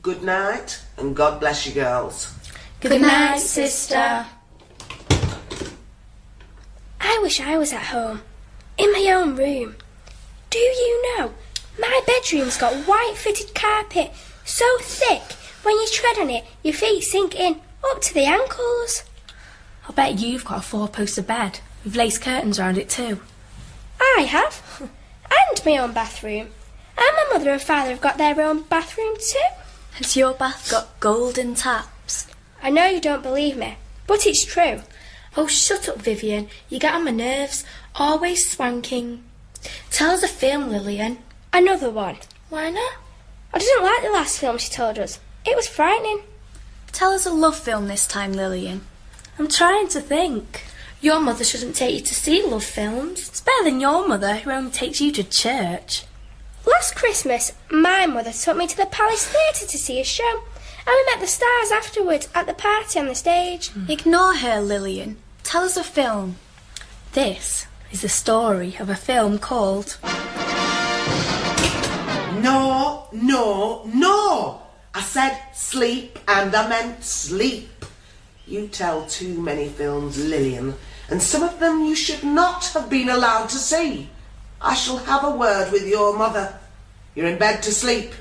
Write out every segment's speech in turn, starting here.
Good night, and God bless you girls. Good night, sister. I wish I was at home, in my own room. Do you know, my bedroom's got white fitted carpet, so thick, when you tread on it, your feet sink in, up to the ankles. I bet you've got a 4-poster bed, with lace curtains around it too. I have, and my own bathroom. And my mother and father have got their own bathroom too. Has your bath got golden taps? I know you don't believe me, but it's true. Oh, shut up, Vivian. You get on my nerves. Always swanking. Tell us a film, Lillian. Another one. Why not? I didn't like the last film she told us. It was frightening. Tell us a love film this time, Lillian. I'm trying to think. Your mother shouldn't take you to see love films. It's better than your mother, who only takes you to church. Last Christmas, my mother took me to the Palace Theatre to see a show, and we met the stars afterwards at the party on the stage. Ignore her, Lillian. Tell us a film. This is the story of a film called... No, no, no! I said sleep, and I meant sleep. You tell too many films, Lillian, and some of them you should not have been allowed to see. I shall have a word with your mother. You're in bed to sleep.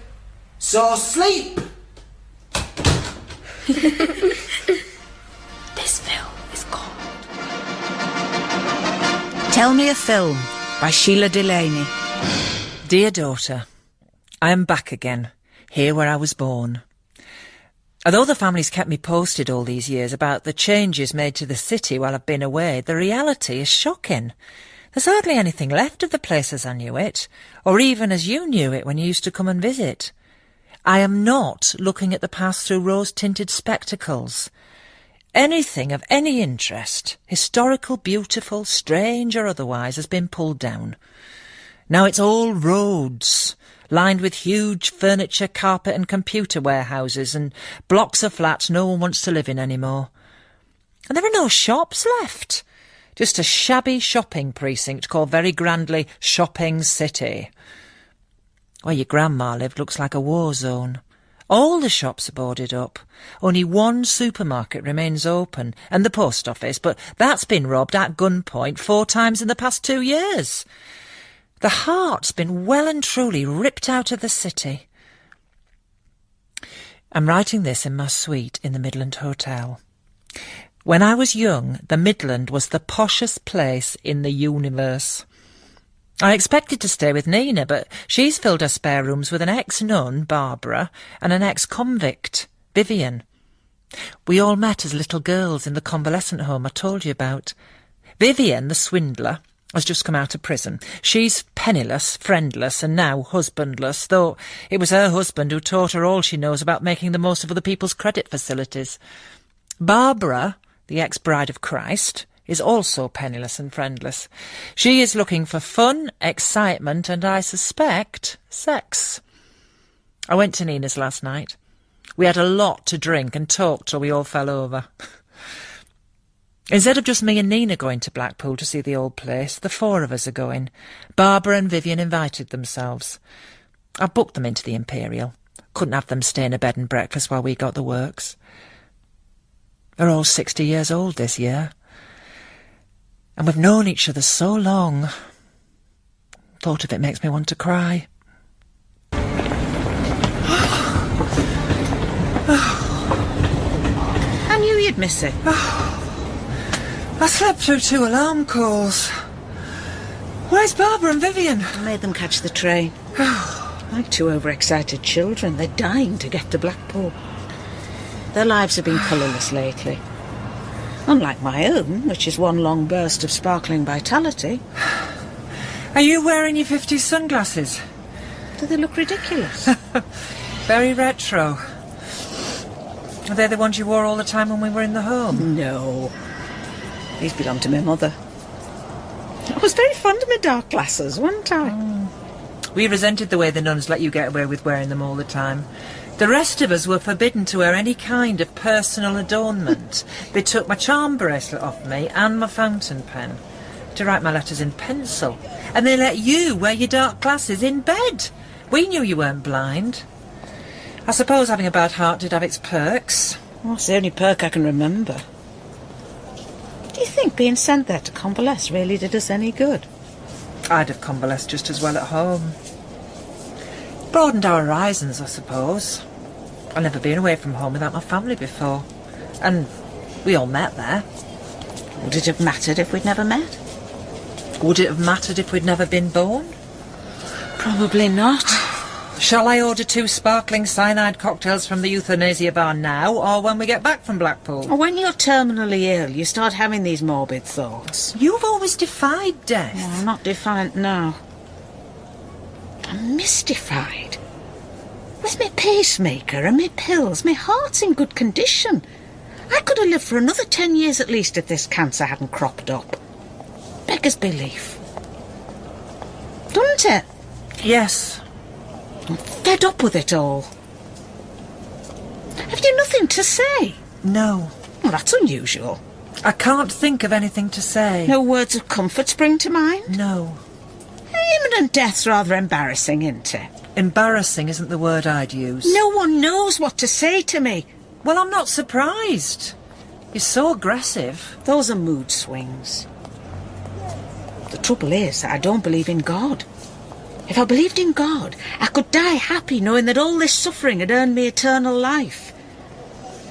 So sleep! This film is called... Tell Me a Film by Shelagh Delaney. Dear daughter, I am back again, here where I was born. Although the family's kept me posted all these years about the changes made to the city while I've been away, the reality is shocking. There's hardly anything left of the place as I knew it, or even as you knew it when you used to come and visit. I am not looking at the past through rose-tinted spectacles. Anything of any interest, historical, beautiful, strange or otherwise, has been pulled down. Now it's all roads, lined with huge furniture, carpet and computer warehouses and blocks of flats no one wants to live in anymore. And there are no shops left. Just a shabby shopping precinct called very grandly Shopping City. Where your grandma lived looks like a war zone. All the shops are boarded up. Only one supermarket remains open, and the post office, but that's been robbed at gunpoint 4 times in the past 2 years. The heart's been well and truly ripped out of the city. I'm writing this in my suite in the Midland Hotel. When I was young, the Midland was the poshest place in the universe. I expected to stay with Nina, but she's filled her spare rooms with an ex-nun, Barbara, and an ex-convict, Vivian. We all met as little girls in the convalescent home I told you about. Vivian, the swindler, has just come out of prison. She's penniless, friendless, and now husbandless, though it was her husband who taught her all she knows about making the most of other people's credit facilities. Barbara, the ex-bride of Christ, is also penniless and friendless. She is looking for fun, excitement, and I suspect sex. I went to Nina's last night. We had a lot to drink and talked till we all fell over. Instead of just me and Nina going to Blackpool to see the old place, the 4 of us are going. Barbara and Vivian invited themselves. I booked them into the Imperial. Couldn't have them stay in a bed and breakfast while we got the works. They're all 60 years old this year. And we've known each other so long. Thought of it makes me want to cry. I knew you'd miss it. I slept through 2 alarm calls. Where's Barbara and Vivian? I made them catch the train. Like 2 overexcited children, they're dying to get to Blackpool. Their lives have been colourless lately. Unlike my own, which is one long burst of sparkling vitality. Are you wearing your 50s sunglasses? Do they look ridiculous? Very retro. Are they the ones you wore all the time when we were in the home? No. These belong to my mother. I was very fond of my dark glasses, wasn't I? We resented the way the nuns let you get away with wearing them all the time. The rest of us were forbidden to wear any kind of personal adornment. They took my charm bracelet off me and my fountain pen to write my letters in pencil. And they let you wear your dark glasses in bed. We knew you weren't blind. I suppose having a bad heart did have its perks. Well, it's the only perk I can remember. Do you think being sent there to convalesce really did us any good? I'd have convalesced just as well at home. Broadened our horizons, I suppose. I've never been away from home without my family before. And we all met there. Would it have mattered if we'd never met? Would it have mattered if we'd never been born? Probably not. Shall I order 2 sparkling cyanide cocktails from the euthanasia bar now, or when we get back from Blackpool? When you're terminally ill, you start having these morbid thoughts. You've always defied death. Well, I'm not defiant now. I'm mystified. With my pacemaker and my pills, my heart's in good condition. I could have lived for another 10 years at least if this cancer hadn't cropped up. Beggars belief. Doesn't it? Yes. I'm fed up with it all. Have you nothing to say? No. Well, that's unusual. I can't think of anything to say. No words of comfort spring to mind? No. Imminent death's rather embarrassing, isn't it? Embarrassing isn't the word I'd use. No one knows what to say to me. Well, I'm not surprised. You're so aggressive. Those are mood swings. The trouble is that I don't believe in God. If I believed in God, I could die happy knowing that all this suffering had earned me eternal life.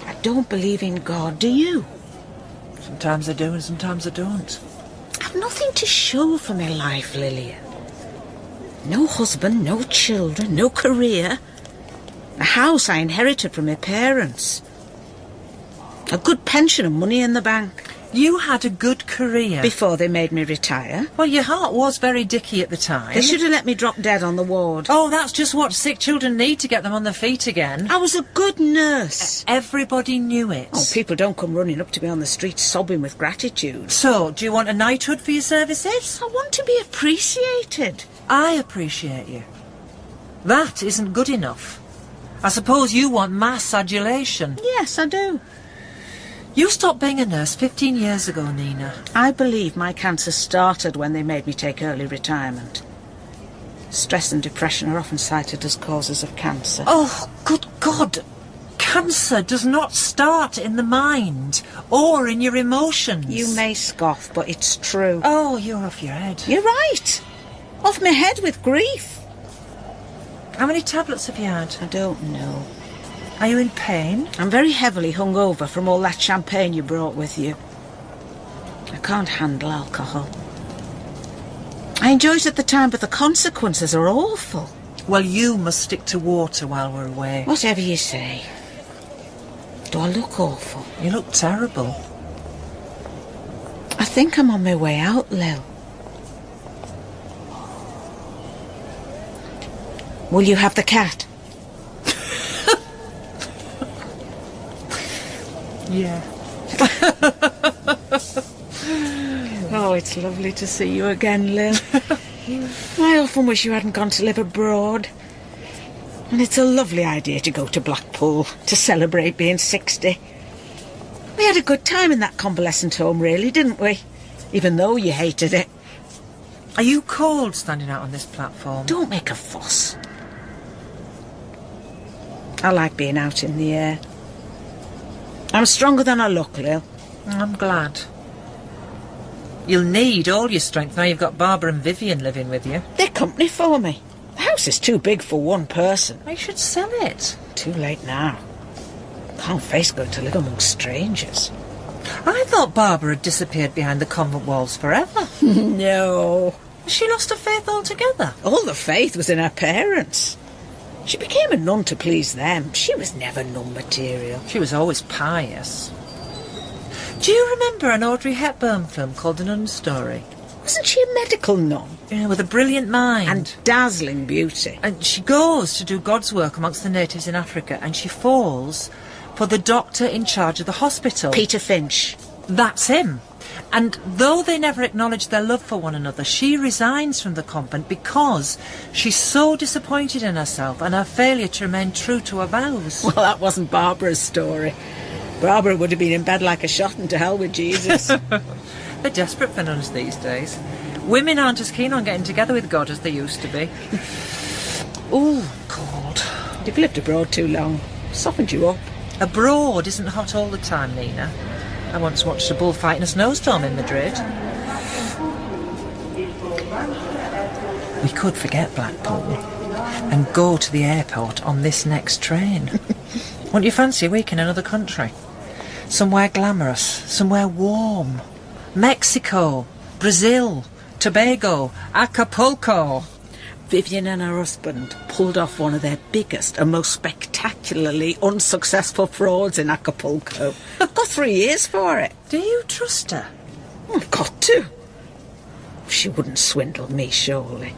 I don't believe in God, do you? Sometimes I do and sometimes I don't. I've nothing to show for my life, Lillian. No husband, no children, no career. A house I inherited from my parents. A good pension and money in the bank. You had a good career. Before they made me retire. Well, your heart was very dicky at the time. They should have let me drop dead on the ward. Oh, that's just what sick children need to get them on their feet again. I was a good nurse. Everybody knew it. Oh, people don't come running up to me on the street sobbing with gratitude. So, do you want a knighthood for your services? I want to be appreciated. I appreciate you. That isn't good enough. I suppose you want mass adulation. Yes, I do. You stopped being a nurse 15 years ago, Nina. I believe my cancer started when they made me take early retirement. Stress and depression are often cited as causes of cancer. Oh, good God. Cancer does not start in the mind or in your emotions. You may scoff, but it's true. Oh, you're off your head. You're right. Off my head with grief. How many tablets have you had? I don't know. Are you in pain? I'm very heavily hungover from all that champagne you brought with you. I can't handle alcohol. I enjoyed it at the time, but the consequences are awful. Well, you must stick to water while we're away. Whatever you say. Do I look awful? You look terrible. I think I'm on my way out, Lil. Will you have the cat? Yeah. Oh, it's lovely to see you again, Lil. I often wish you hadn't gone to live abroad. And it's a lovely idea to go to Blackpool to celebrate being 60. We had a good time in that convalescent home, really, didn't we? Even though you hated it. Are you cold standing out on this platform? Don't make a fuss. I like being out in the air. I'm stronger than I look, Lil. I'm glad. You'll need all your strength now you've got Barbara and Vivian living with you. They're company for me. The house is too big for one person. You should sell it. Too late now. Can't face going to live amongst strangers. I thought Barbara had disappeared behind the convent walls forever. No. She lost her faith altogether. All the faith was in her parents. She became a nun to please them. She was never nun material. She was always pious. Do you remember an Audrey Hepburn film called The Nun's Story? Wasn't she a medical nun? Yeah, with a brilliant mind. And dazzling beauty. And she goes to do God's work amongst the natives in Africa, and she falls for the doctor in charge of the hospital. Peter Finch. That's him. And though they never acknowledge their love for one another, she resigns from the convent because she's so disappointed in herself and her failure to remain true to her vows. Well, that wasn't Barbara's story. Barbara would have been in bed like a shot and to hell with Jesus. They're desperate for nuns these days. Women aren't as keen on getting together with God as they used to be. Ooh, cold. You've lived abroad too long. Softened you up. Abroad isn't hot all the time, Nina. I once watched a bullfight in a snowstorm in Madrid. We could forget Blackpool and go to the airport on this next train. Wouldn't you fancy a week in another country? Somewhere glamorous, somewhere warm. Mexico, Brazil, Tobago, Acapulco. Vivian and her husband pulled off one of their biggest and most spectacularly unsuccessful frauds in Acapulco. Got 3 years for it. Do you trust her? I've got to. She wouldn't swindle me, surely.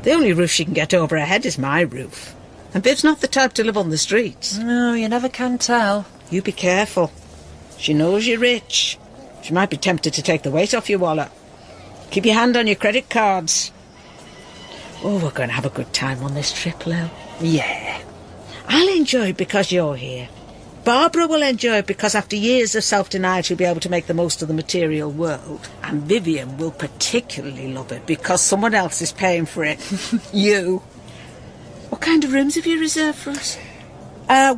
The only roof she can get over her head is my roof. And Viv's not the type to live on the streets. No, you never can tell. You be careful. She knows you're rich. She might be tempted to take the weight off your wallet. Keep your hand on your credit cards. Oh, we're going to have a good time on this trip, Lil. Yeah. I'll enjoy it because you're here. Barbara will enjoy it because after years of self-denial she'll be able to make the most of the material world. And Vivian will particularly love it because someone else is paying for it. You. What kind of rooms have you reserved for us?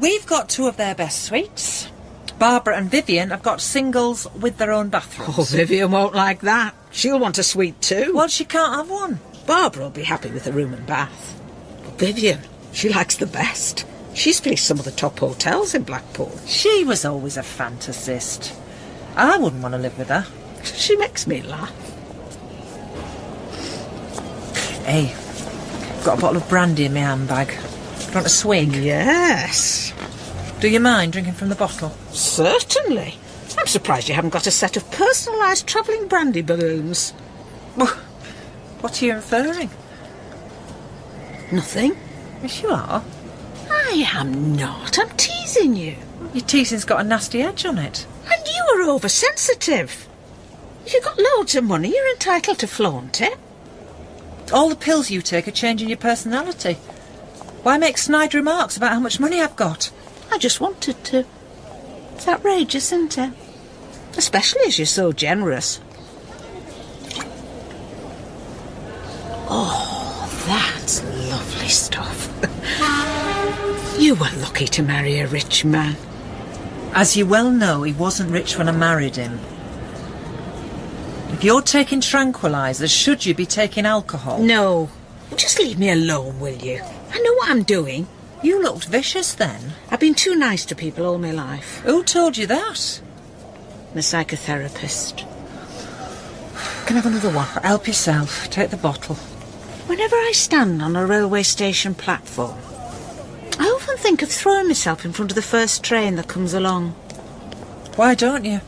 We've got 2 of their best suites. Barbara and Vivian have got singles with their own bathrooms. Oh, Vivian won't like that. She'll want a suite too. Well, she can't have one. Barbara will be happy with a room and bath. But Vivian, she likes the best. She's placed some of the top hotels in Blackpool. She was always a fantasist. I wouldn't want to live with her. She makes me laugh. Hey, got a bottle of brandy in my handbag. Do you want a swig? Yes. Do you mind drinking from the bottle? Certainly. I'm surprised you haven't got a set of personalised travelling brandy balloons. What are you inferring? Nothing. Yes, you are. I am not. I'm teasing you. Your teasing's got a nasty edge on it. And you are oversensitive. If you've got loads of money, you're entitled to flaunt it. All the pills you take are changing your personality. Why make snide remarks about how much money I've got? I just wanted to. It's outrageous, isn't it? Especially as you're so generous. Oh, that's lovely stuff. You were lucky to marry a rich man. As you well know, he wasn't rich when I married him. If you're taking tranquilizers, should you be taking alcohol? No. Just leave me alone, will you? I know what I'm doing. You looked vicious then. I've been too nice to people all my life. Who told you that? I'm a psychotherapist. Can I have another one? Help yourself. Take the bottle. Whenever I stand on a railway station platform, I often think of throwing myself in front of the first train that comes along. Why don't you?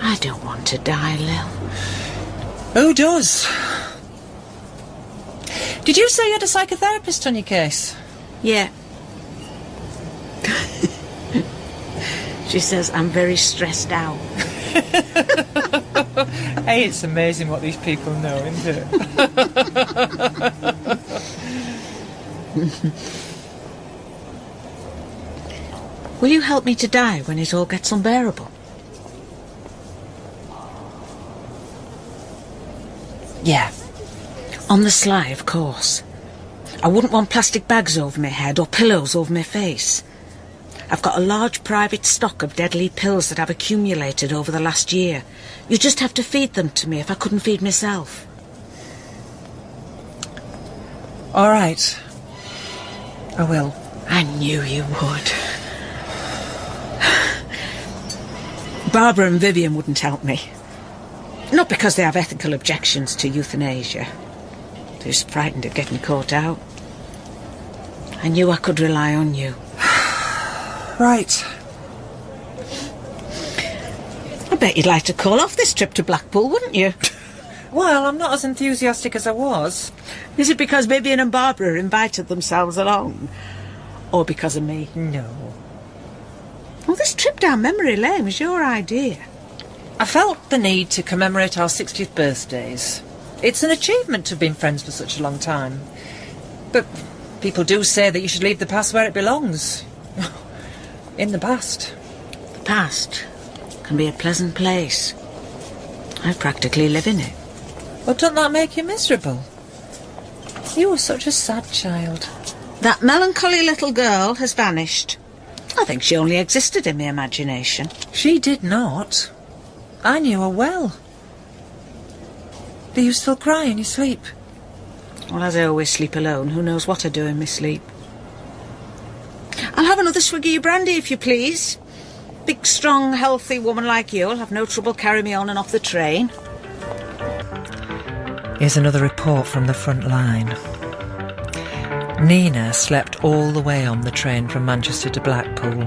I don't want to die, Lil. Who does? Did you say you had a psychotherapist on your case? Yeah. She says I'm very stressed out. Hey, it's amazing what these people know, isn't it? Will you help me to die when it all gets unbearable? Yeah. On the sly, of course. I wouldn't want plastic bags over my head or pillows over my face. I've got a large private stock of deadly pills that I've accumulated over the last year. You just have to feed them to me if I couldn't feed myself. All right. I will. I knew you would. Barbara and Vivian wouldn't help me. Not because they have ethical objections to euthanasia. They're just frightened of getting caught out. I knew I could rely on you. Right. I bet you'd like to call off this trip to Blackpool, wouldn't you? Well, I'm not as enthusiastic as I was. Is it because Vivian and Barbara invited themselves along? Or because of me? No. Well, this trip down memory lane was your idea. I felt the need to commemorate our 60th birthdays. It's an achievement to have been friends for such a long time. But people do say that you should leave the past where it belongs. In the past. The past can be a pleasant place. I practically live in it. Well, doesn't that make you miserable? You were such a sad child. That melancholy little girl has vanished. I think she only existed in my imagination. She did not. I knew her well. Do you still cry in your sleep? Well, as I always sleep alone, who knows what I do in my sleep. I'll have another swig of your brandy, if you please. Big, strong, healthy woman like you will have no trouble carrying me on and off the train. Here's another report from the front line. Nina slept all the way on the train from Manchester to Blackpool.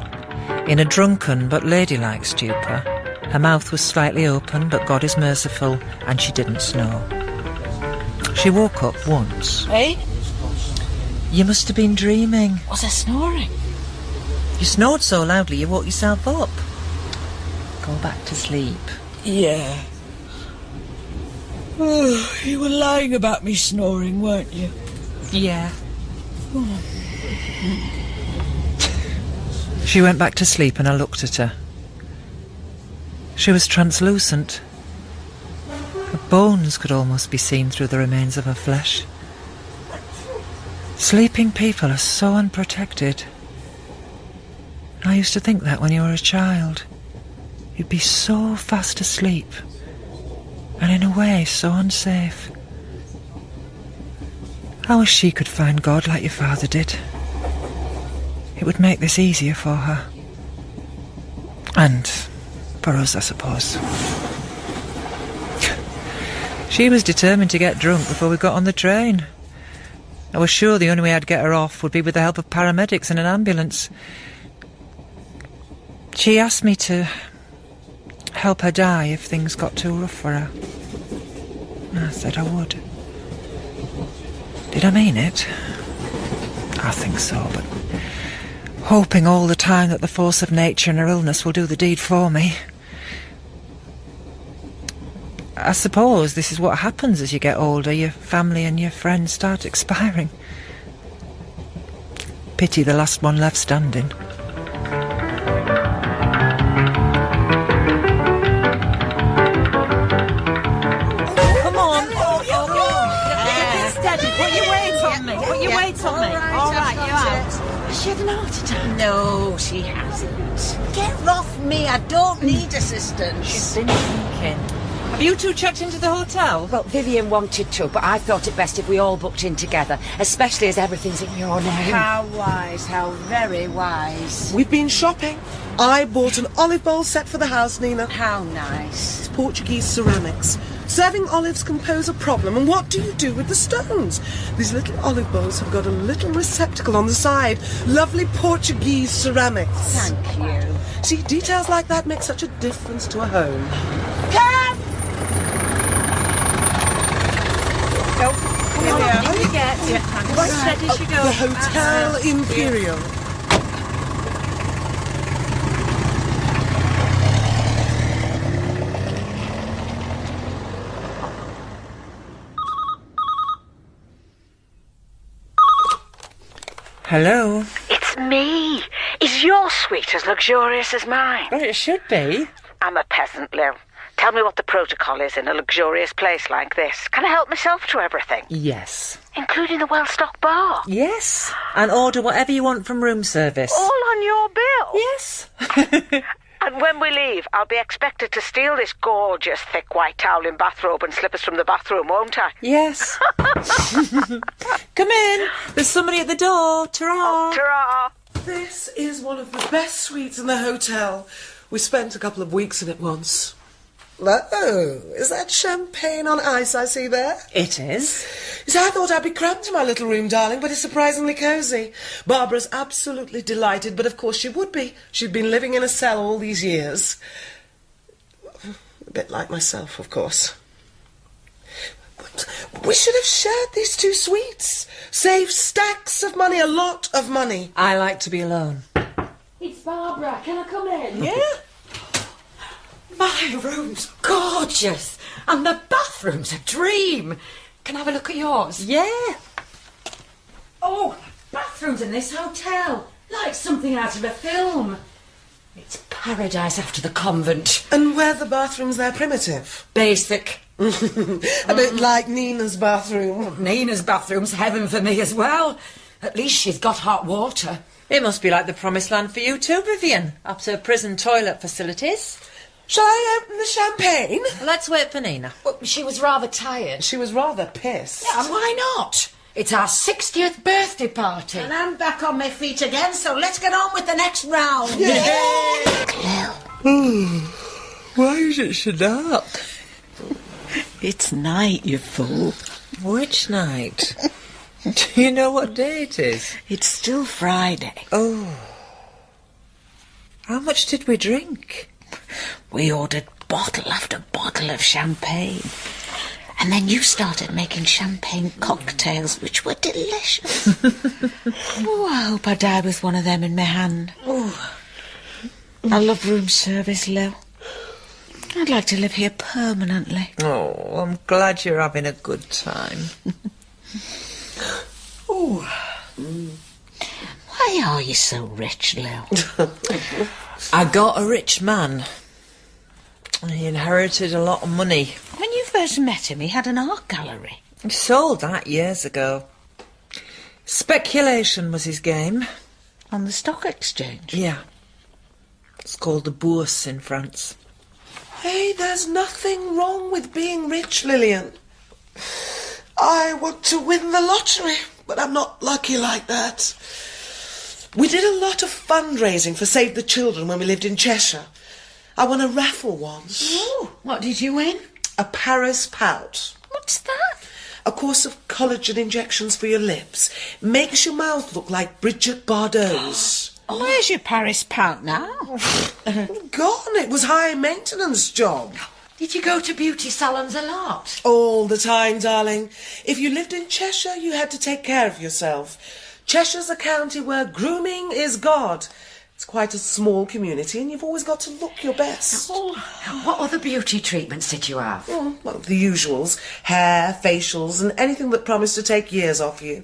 In a drunken but ladylike stupor. Her mouth was slightly open, but God is merciful, and she didn't snore. She woke up once. Eh? You must have been dreaming. Was I snoring? You snored so loudly you woke yourself up. Go back to sleep. Yeah. Oh, you were lying about me snoring, weren't you? Yeah. She went back to sleep and I looked at her. She was translucent. Her bones could almost be seen through the remains of her flesh. Sleeping people are so unprotected. I used to think that when you were a child. You'd be so fast asleep. And in a way, so unsafe. I wish she could find God like your father did. It would make this easier for her. And for us, I suppose. She was determined to get drunk before we got on the train. I was sure the only way I'd get her off would be with the help of paramedics and an ambulance. She asked me to help her die if things got too rough for her. I said I would. Did I mean it? I think so, but hoping all the time that the force of nature and her illness will do the deed for me. I suppose this is what happens as you get older. Your family and your friends start expiring. Pity the last one left standing. She had an heart attack. No, she hasn't. Get off me. I don't need assistance. She's been thinking. Have you two checked into the hotel? Well, Vivian wanted to, but I thought it best if we all booked in together, especially as everything's in your name. How wise, how very wise. We've been shopping. I bought an olive bowl set for the house, Nina. How nice. It's Portuguese ceramics. Serving olives can pose a problem, and what do you do with the stones? These little olive bowls have got a little receptacle on the side. Lovely Portuguese ceramics. Thank you. See, details like that make such a difference to a home. Come! Go. Come on, what did you get? Right. Steady she goes. The Hotel Imperial. Hello. It's me. Is your suite as luxurious as mine? Well, it should be. I'm a peasant, Lil. Tell me what the protocol is in a luxurious place like this. Can I help myself to everything? Yes. Including the well-stocked bar? Yes. And order whatever you want from room service. All on your bill? Yes. And when we leave, I'll be expected to steal this gorgeous thick white towel and bathrobe and slippers from the bathroom, won't I? Yes. Come in. There's somebody at the door. Ta-ra. Ta-ra! This is one of the best suites in the hotel. We spent a couple of weeks in it once. Oh, is that champagne on ice I see there? It is. You see, I thought I'd be cramped in my little room, darling, but it's surprisingly cosy. Barbara's absolutely delighted, but of course she would be. She'd been living in a cell all these years. A bit like myself, of course. But we should have shared these two suites. Saved stacks of money, a lot of money. I like to be alone. It's Barbara. Can I come in? Yeah? My room's gorgeous. And the bathroom's a dream. Can I have a look at yours? Yeah. Oh, the bathrooms in this hotel. Like something out of a film. It's paradise after the convent. And were the bathrooms there primitive? Basic. A bit like Nina's bathroom. Nina's bathroom's heaven for me as well. At least she's got hot water. It must be like the promised land for you too, Vivian, after prison toilet facilities. Shall I open the champagne? Let's wait for Nina. Well, she was rather tired. She was rather pissed. Yeah, and why not? It's our 60th birthday party. And I'm back on my feet again, so let's get on with the next round. Why is it so dark? It's night, you fool. Which night? Do you know what day it is? It's still Friday. Oh. How much did we drink? We ordered bottle after bottle of champagne. And then you started making champagne cocktails, which were delicious. Oh, I hope I die with one of them in my hand. Oh, I love room service, Lil. I'd like to live here permanently. Oh, I'm glad you're having a good time. Oh. Why are you so rich, Lil? I got a rich man. He inherited a lot of money. When you first met him, he had an art gallery. He sold that years ago. Speculation was his game. On the stock exchange? Yeah. It's called the Bourse in France. Hey, there's nothing wrong with being rich, Lillian. I want to win the lottery, but I'm not lucky like that. We did a lot of fundraising for Save the Children when we lived in Cheshire. I won a raffle once. Oh, what did you win? A Paris Pout. What's that? A course of collagen injections for your lips. Makes your mouth look like Bridget Bardot's. Where's your Paris Pout now? Gone. It was high maintenance job. Did you go to beauty salons a lot? All the time, darling. If you lived in Cheshire, you had to take care of yourself. Cheshire's a county where grooming is God. It's quite a small community and you've always got to look your best. Oh, what other beauty treatments did you have? Well, the usuals. Hair, facials and anything that promised to take years off you.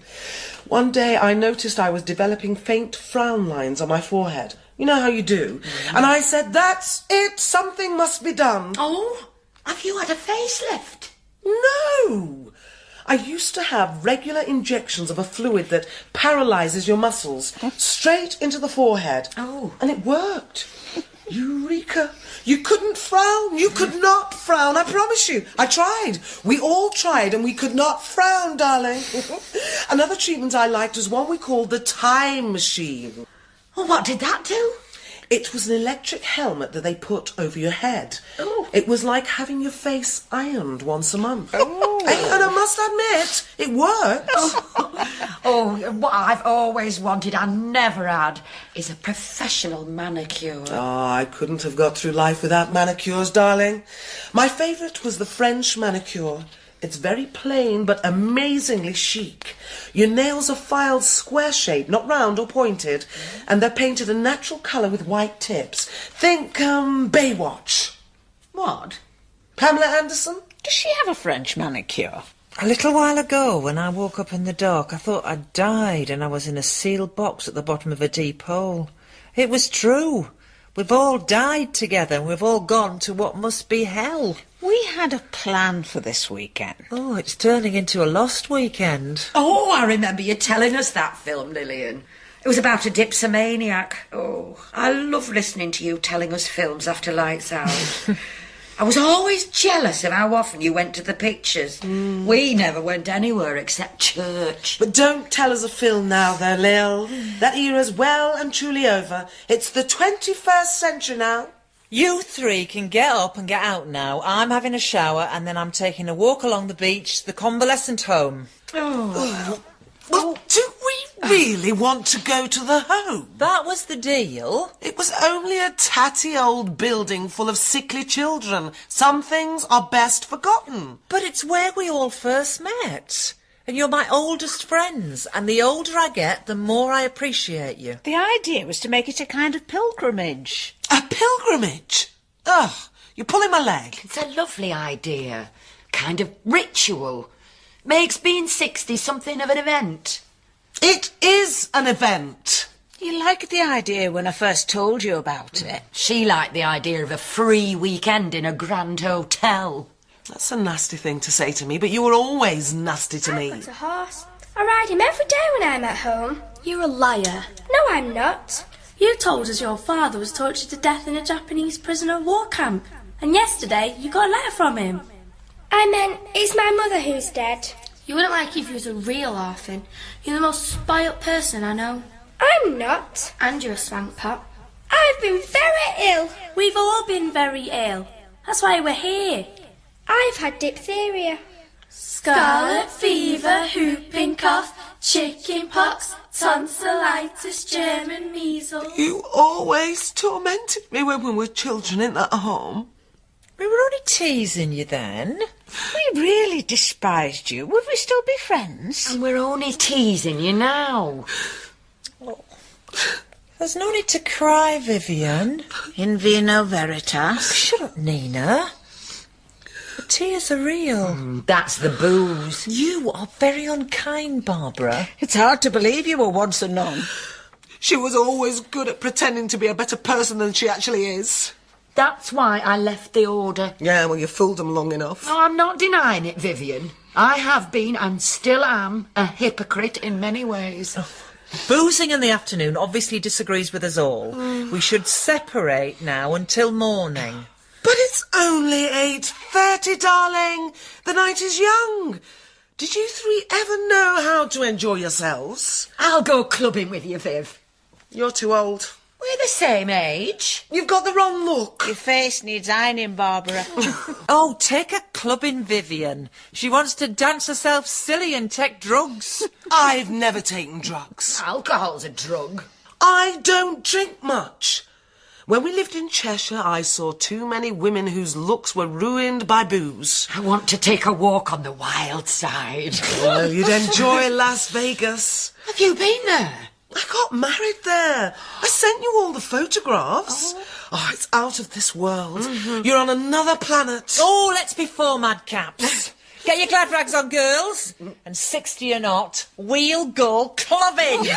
One day I noticed I was developing faint frown lines on my forehead. You know how you do. And I said, that's it, something must be done. Oh, have you had a facelift? No! I used to have regular injections of a fluid that paralyses your muscles straight into the forehead. Oh. And it worked. Eureka! You couldn't frown. You could not frown, I promise you. I tried. We all tried and we could not frown, darling. Another treatment I liked was one we called the time machine. Well, what did that do? It was an electric helmet that they put over your head. Oh. It was like having your face ironed once a month. Oh. And I must admit, it worked. Oh, what I've always wanted, I never had, is a professional manicure. Oh, I couldn't have got through life without manicures, darling. My favourite was the French manicure. It's very plain but amazingly chic. Your nails are filed square shape, not round or pointed, and they're painted a natural colour with white tips. Think, Baywatch. What? Pamela Anderson? Does she have a French manicure? A little while ago, when I woke up in the dark, I thought I'd died and I was in a sealed box at the bottom of a deep hole. It was true. We've all died together and we've all gone to what must be hell. We had a plan for this weekend. Oh, it's turning into a lost weekend. Oh, I remember you telling us that film, Lillian. It was about a dipsomaniac. Oh, I love listening to you telling us films after lights out. I was always jealous of how often you went to the pictures. We never went anywhere except church. But don't tell us a film now, though, Lil. That era's well and truly over. It's the 21st century now. You three can get up and get out now. I'm having a shower and then I'm taking a walk along the beach to the convalescent home. Well, do we really want to go to the home? That was the deal. It was only a tatty old building full of sickly children. Some things are best forgotten. But it's where we all first met. And you're my oldest friends. And the older I get, the more I appreciate you. The idea was to make it a kind of pilgrimage. A pilgrimage? Ugh, you're pulling my leg. It's a lovely idea. Kind of ritual. Makes being 60 something of an event. It is an event. You liked the idea when I first told you about it. She liked the idea of a free weekend in a grand hotel. That's a nasty thing to say to me, but you were always nasty to me. I've got a horse, I ride him every day when I'm at home. You're a liar. No, I'm not. You told us your father was tortured to death in a Japanese prisoner of war camp. And yesterday, you got a letter from him. I meant, it's my mother who's dead. You wouldn't like it if you was a real orphan. You're the most spoilt person I know. I'm not. And you're a swank pot. I've been very ill. We've all been very ill. That's why we're here. I've had diphtheria. Scarlet fever, whooping cough, chicken pox, tonsillitis, German measles. You always tormented me when we were children in that home. We were only teasing you then. We really despised you. Would we still be friends? And we're only teasing you now. There's no need to cry, Vivian. In vino veritas. Shut up, Nina. The tears are real. That's the booze. You are very unkind, Barbara. It's hard to believe you were once a nun. She was always good at pretending to be a better person than she actually is. That's why I left the order. Yeah, well, you fooled them long enough. No, I'm not denying it, Vivian. I have been and still am a hypocrite in many ways. Boozing in the afternoon obviously disagrees with us all. We should separate now until morning. But it's only 8:30, darling. The night is young. Did you three ever know how to enjoy yourselves? I'll go clubbing with you, Viv. You're too old. We're the same age. You've got the wrong look. Your face needs ironing, Barbara. Oh, take a clubbing, Vivian. She wants to dance herself silly and take drugs. I've never taken drugs. Alcohol's a drug. I don't drink much. When we lived in Cheshire, I saw too many women whose looks were ruined by booze. I want to take a walk on the wild side. Oh, you'd enjoy Las Vegas. Have you been there? I got married there. I sent you all the photographs. Oh, it's out of this world. You're on another planet. Oh, let's be four madcaps. Get your glad rags on, girls. And 60 or not, we'll go clubbing.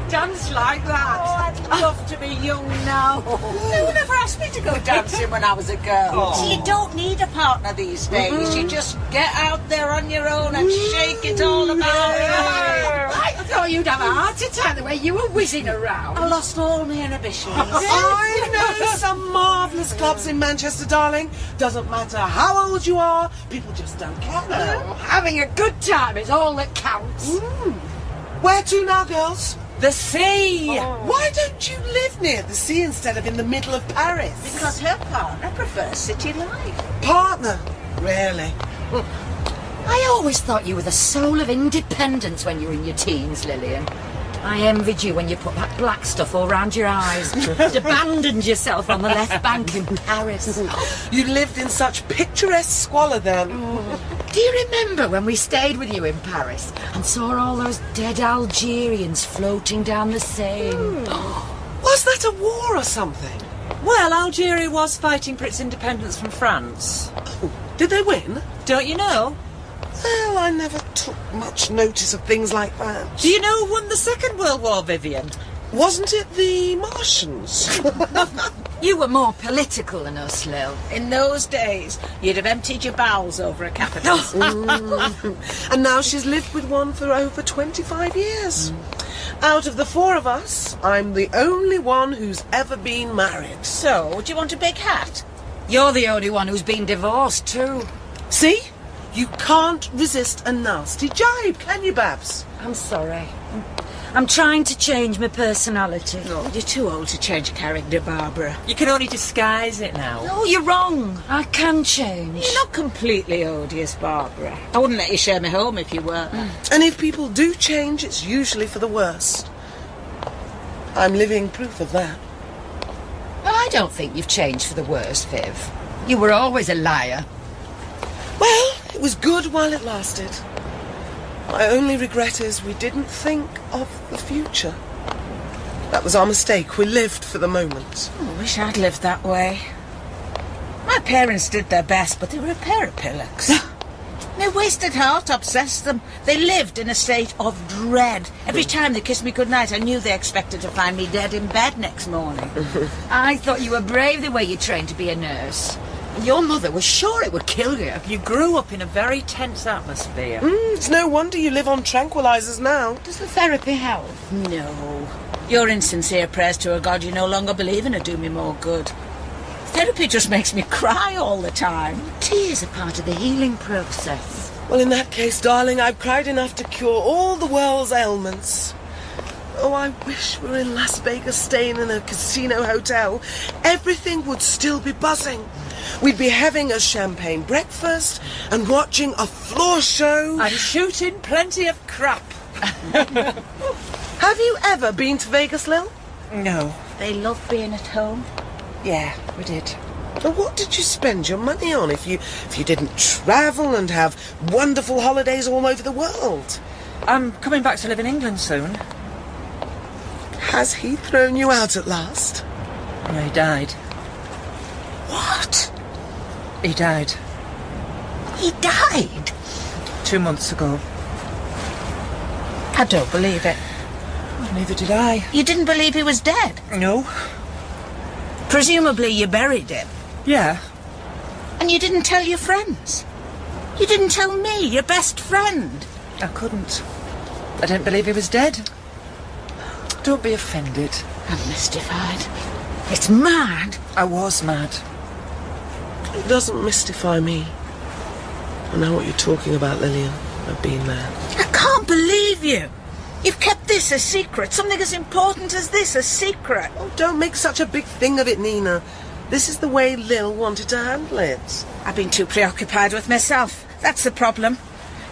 Dance like that. Oh, I'd love to be young now. No one ever asked me to go dancing when I was a girl. So you don't need a partner these days. You just get out there on your own and shake it all about. I thought you'd have a heart attack the way you were whizzing around. I lost all my inhibitions. I know some marvellous clubs in Manchester, darling. Doesn't matter how old you are, people just don't care now. Having a good time is all that counts. Where to now, girls? The sea! Why don't you live near the sea instead of in the middle of Paris? Because her partner prefers city life. Partner? Really? I always thought you were the soul of independence when you were in your teens, Lillian. I envied you when you put that black stuff all round your eyes and abandoned yourself on the left bank in Paris. You lived in such picturesque squalor then. Do you remember when we stayed with you in Paris and saw all those dead Algerians floating down the Seine? Was that a war or something? Well, Algeria was fighting for its independence from France. Oh, did they win? Don't you know? Well, I never took much notice of things like that. Do you know who won the Second World War, Vivian? Wasn't it the Martians? You were more political than us, Lil. In those days, you'd have emptied your bowels over a capitalist. And now she's lived with one for over 25 years. Out of the four of us, I'm the only one who's ever been married. So, do you want a big hat? You're the only one who's been divorced, too. See? You can't resist a nasty jibe, can you, Babs? I'm sorry. I'm trying to change my personality. Oh, you're too old to change character, Barbara. You can only disguise it now. No, you're wrong. I can change. You're not completely odious, Barbara. I wouldn't let you share my home if you were. And if people do change, it's usually for the worst. I'm living proof of that. I don't think you've changed for the worse, Viv. You were always a liar. Well, it was good while it lasted. My only regret is we didn't think of the future. That was our mistake. We lived for the moment. Oh, I wish I'd lived that way. My parents did their best, but they were a pair of pillocks. Their wasted heart obsessed them. They lived in a state of dread. Every time they kissed me goodnight, I knew they expected to find me dead in bed next morning. I thought you were brave the way you trained to be a nurse. Your mother was sure it would kill you. You grew up in a very tense atmosphere. It's no wonder you live on tranquilizers now. Does the therapy help? No. Your insincere prayers to a God you no longer believe in would do me more good. Therapy just makes me cry all the time. Tears are part of the healing process. Well, in that case, darling, I've cried enough to cure all the world's ailments. Oh, I wish we were in Las Vegas staying in a casino hotel. Everything would still be buzzing. We'd be having a champagne breakfast and watching a floor show. And shooting plenty of crap. Have you ever been to Vegas, Lil? No. They love being at home. Yeah, we did. Well, what did you spend your money on if you didn't travel and have wonderful holidays all over the world? I'm coming back to live in England soon. Has he thrown you out at last? No, he died. What? He died. He died? 2 months ago. I don't believe it. Well, neither did I. You didn't believe he was dead? No. Presumably you buried him. Yeah. And you didn't tell your friends? You didn't tell me, your best friend? I couldn't. I didn't believe he was dead. Don't be offended. I'm mystified. It's mad. I was mad. It doesn't mystify me. I know what you're talking about, Lillian. I've been there. I can't believe you. You've kept this a secret. Something as important as this a secret. Oh, don't make such a big thing of it, Nina. This is the way Lil wanted to handle it. I've been too preoccupied with myself. That's the problem.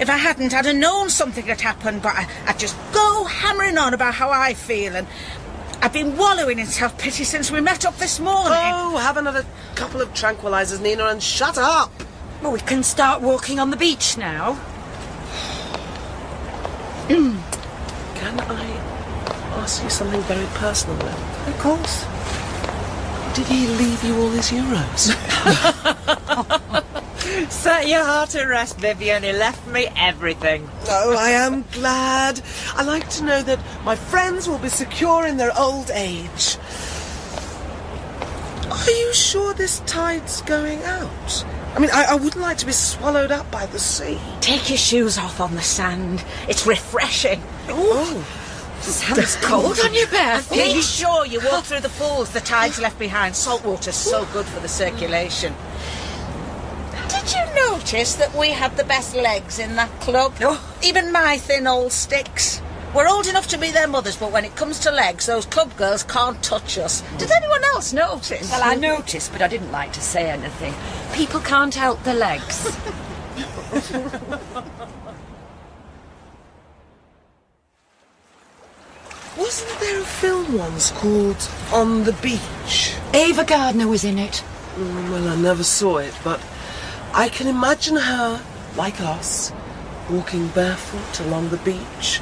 If I hadn't, I'd have known something had happened, but I'd just go hammering on about how I feel, and I've been wallowing in self-pity since we met up this morning. Oh, have another couple of tranquilizers, Nina, and shut up. Well, we can start walking on the beach now. Can I ask you something very personal, Lil? Of course. Did he leave you all his euros? Set your heart at rest, Vivian. He left me everything. Oh, I am glad. I like to know that my friends will be secure in their old age. Are you sure this tide's going out? I mean, I wouldn't like to be swallowed up by the sea. Take your shoes off on the sand. It's refreshing. Oh. Sand's cold on your bare Are you feet. sure you walk through the pools the tide's left behind? Salt water's so good for the circulation. Did you notice that we had the best legs in that club? Oh. Even my thin old sticks. We're old enough to be their mothers, but when it comes to legs, those club girls can't touch us. Did anyone else notice? Well, I noticed, but I didn't like to say anything. People can't help their legs. Wasn't there a film once called On the Beach? Ava Gardner was in it. Well, I never saw it, but I can imagine her, like us, walking barefoot along the beach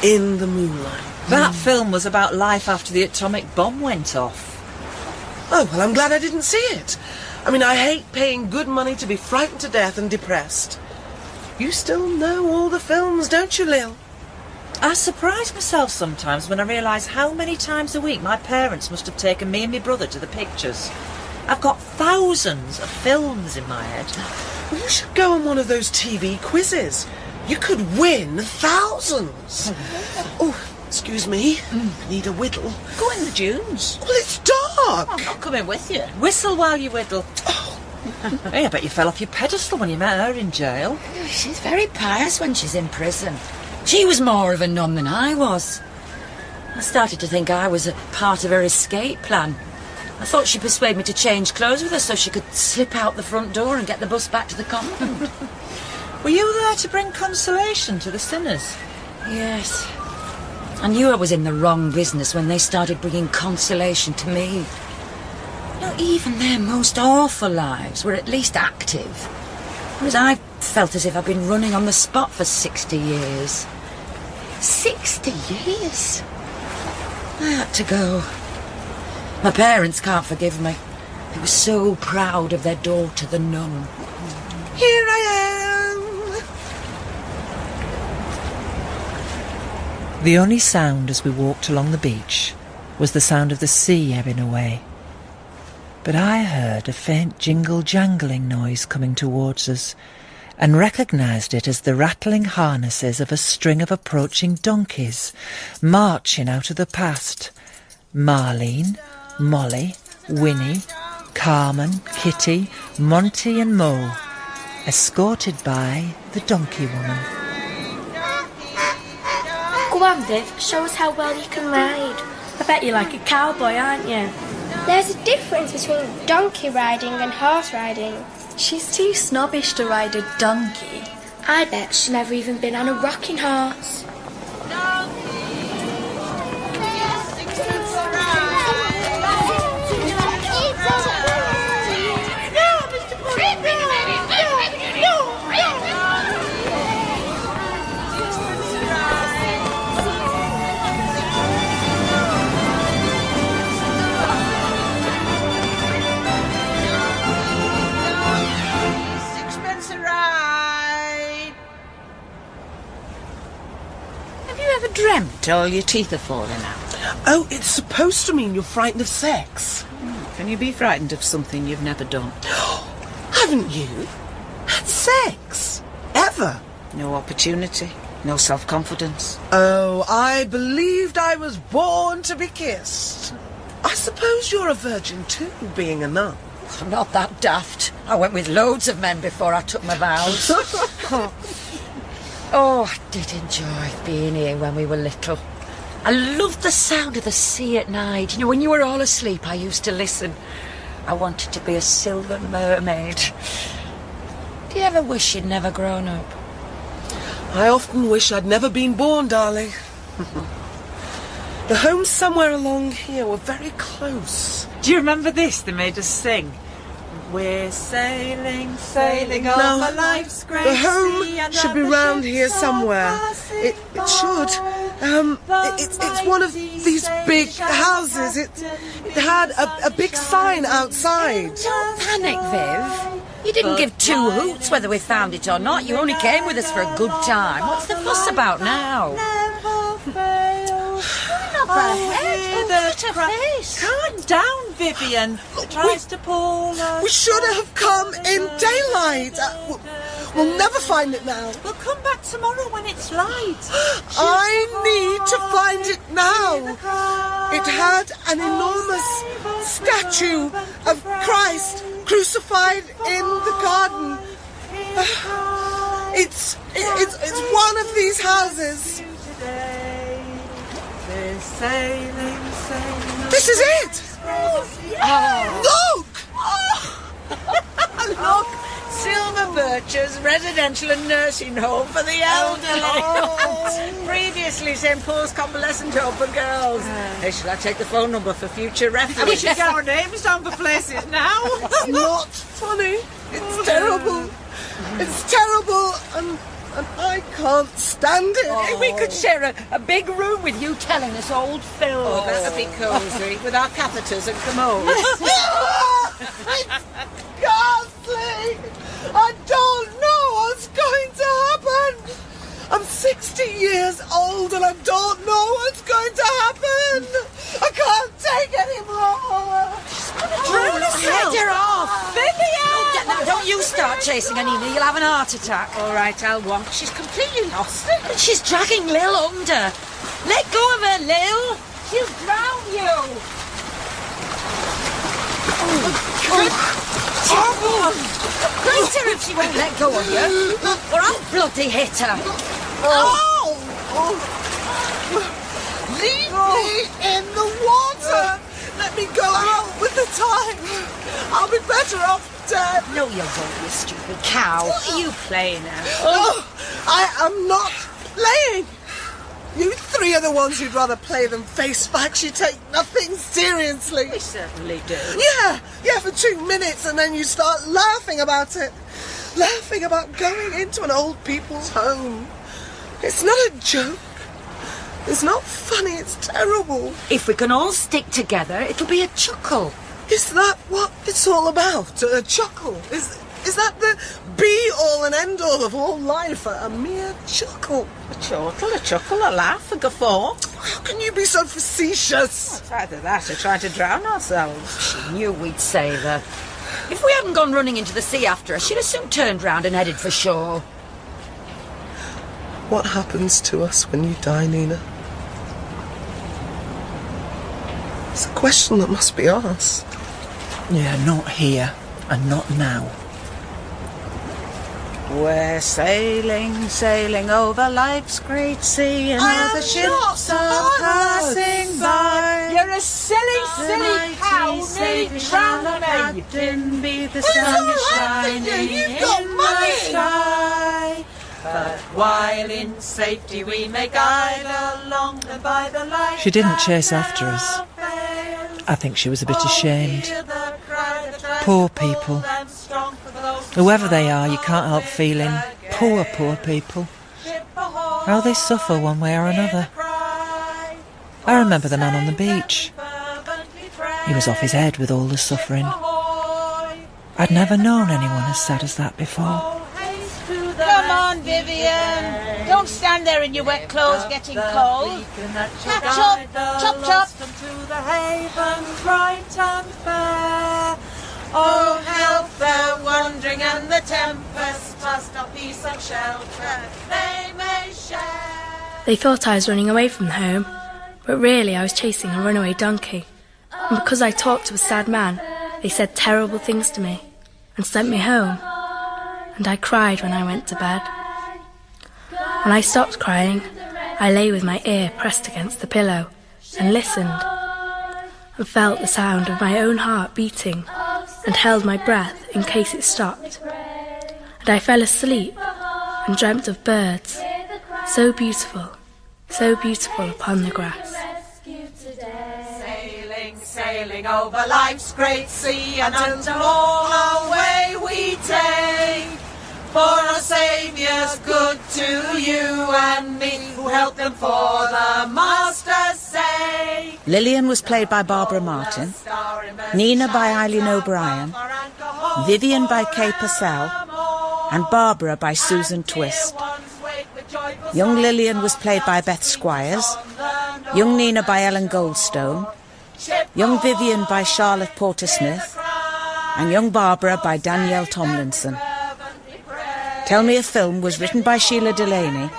in the moonlight. That film was about life after the atomic bomb went off. Oh, well, I'm glad I didn't see it. I mean, I hate paying good money to be frightened to death and depressed. You still know all the films, don't you, Lil? I surprise myself sometimes when I realise how many times a week my parents must have taken me and my brother to the pictures. I've got thousands of films in my head. Well, you should go on one of those TV quizzes. You could win thousands. Oh, excuse me. I need a whittle. Go in the dunes. Well, it's dark. I'm not coming with you. Whistle while you whittle. Hey, I bet you fell off your pedestal when you met her in jail. She's very pious when she's in prison. She was more of a nun than I was. I started to think I was a part of her escape plan. I thought she'd persuade me to change clothes with her so she could slip out the front door and get the bus back to the convent. Were you there to bring consolation to the sinners? Yes. I knew I was in the wrong business when they started bringing consolation to me. Not even their most awful lives were at least active. Whereas I felt as if I'd been running on the spot for 60 years. 60 years? I had to go. My parents can't forgive me. They were so proud of their daughter, the nun. Here I am. The only sound as we walked along the beach was the sound of the sea ebbing away. But I heard a faint jingle-jangling noise coming towards us, and recognised it as the rattling harnesses of a string of approaching donkeys, marching out of the past. Marlene, Molly, Winnie, Carmen, Kitty, Monty and Mo, escorted by the donkey woman. Go on, Viv, show us how well you can ride. I bet you're like a cowboy, aren't you? There's a difference between donkey riding and horse riding. She's too snobbish to ride a donkey. I bet she's never even been on a rocking horse. Dreamt all your teeth are falling out. Oh, it's supposed to mean you're frightened of sex. Can you be frightened of something you've never done? Haven't you had sex? Ever? No opportunity, no self-confidence. Oh, I believed I was born to be kissed. I suppose you're a virgin too, being a nun. I'm not that daft. I went with loads of men before I took my vows. Oh, I did enjoy being here when we were little. I loved the sound of the sea at night. You know, when you were all asleep, I used to listen. I wanted to be a silver mermaid. Do you ever wish you'd never grown up? I often wish I'd never been born, darling. The homes somewhere along here were very close. Do you remember this they made us sing? We're sailing, sailing over life's great the home sea, and should be the round ships here are somewhere. passing It should. It's one of these big houses. It had a big sign outside. Don't panic, Viv. You didn't give two hoots whether we found it or not. You only came with us for a good time. What's the fuss about now? Calm down, Vivian. Tries to pull us. We should have come in daylight. We'll never find it now. We'll come back tomorrow when it's light. I need to find it now. It had an enormous statue of Christ crucified in the garden. It's one of these houses. This is it. Look! Look, Silver Birches Residential and Nursing Home for the Elderly. Previously St Paul's Convalescent Home for Girls. Hey, shall I take the phone number for future reference? We should get our names down for places now. It's not funny. It's terrible. It's terrible, and I can't stand it. If we could share a big room with you telling us old films. Oh, that'd be cosy, with our catheters and commodes. It's ghastly. I don't know what's going to happen. I'm 60 years old and I don't know what's going to happen. I can't take any more. Get her off! Vivian! Now, don't you start chasing Anina, you'll have an heart attack. All right, I'll walk. She's completely lost it. And she's dragging Lil under. Let go of her, Lil. She'll drown you. Beat her if she won't let go of you, or I'll bloody hit her. Leave me in the water. Let me go out with the tide. I'll be better off dead. No, you won't, you stupid cow. What are you playing at? Oh, I am not playing. You three are the ones who'd rather play than face facts. You take nothing seriously. We certainly do. Yeah, for 2 minutes, and then you start laughing about it. Laughing about going into an old people's home. It's not a joke. It's not funny, it's terrible. If we can all stick together, it'll be a chuckle. Is that what it's all about? A chuckle? Is that the be-all and end-all of all life? A mere chuckle? A chortle, a chuckle, a laugh, a guffaw. How can you be so facetious? It's either that or trying to drown ourselves. She knew we'd save her. If we hadn't gone running into the sea after her, she'd have soon turned round and headed for shore. What happens to us when you die, Nina? It's a question that must be asked. Yeah, not here and not now. We're sailing, sailing over life's great sea, and all the ships are passing by. You're a silly cow, nearly drowned me. Captain, be the sun shining in the sky. But while in safety we may guide along by the light. She didn't chase after us. I think she was a bit ashamed. Poor people. Whoever they are, you can't help feeling poor people. How they suffer one way or another. I remember the man on the beach. He was off his head with all the suffering. I'd never known anyone as sad as that before. Come on, Vivian. Don't stand there in your wet clothes getting cold. Catch up, chop chop. To the haven bright and fair. Oh, help the wandering and the tempest, tossed a piece of shelter they may share. They thought I was running away from home, but really I was chasing a runaway donkey. And because I talked to a sad man, they said terrible things to me and sent me home. And I cried when I went to bed. When I stopped crying, I lay with my ear pressed against the pillow and listened and felt the sound of my own heart beating and held my breath in case it stopped. And I fell asleep and dreamt of birds, so beautiful upon the grass. Sailing, sailing over life's great sea, and until all our way we take. For our Saviour's good to you and me, who help them for the Master's sake. Lillian was played by Barbara Marten, Nina by Eileen O'Brien, Vivian by Kay Purcell, and Barbara by Susan Twist. Young Lillian was played by Beth Squires, young Nina by Ellen Goldstone, young Vivian by Charlotte Porter-Smith, and young Barbara by Danielle Tomlinson. Tell Me a Film was written by Shelagh Delaney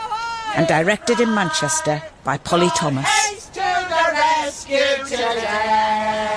and directed in Manchester by Polly Thomas. To the rescue today.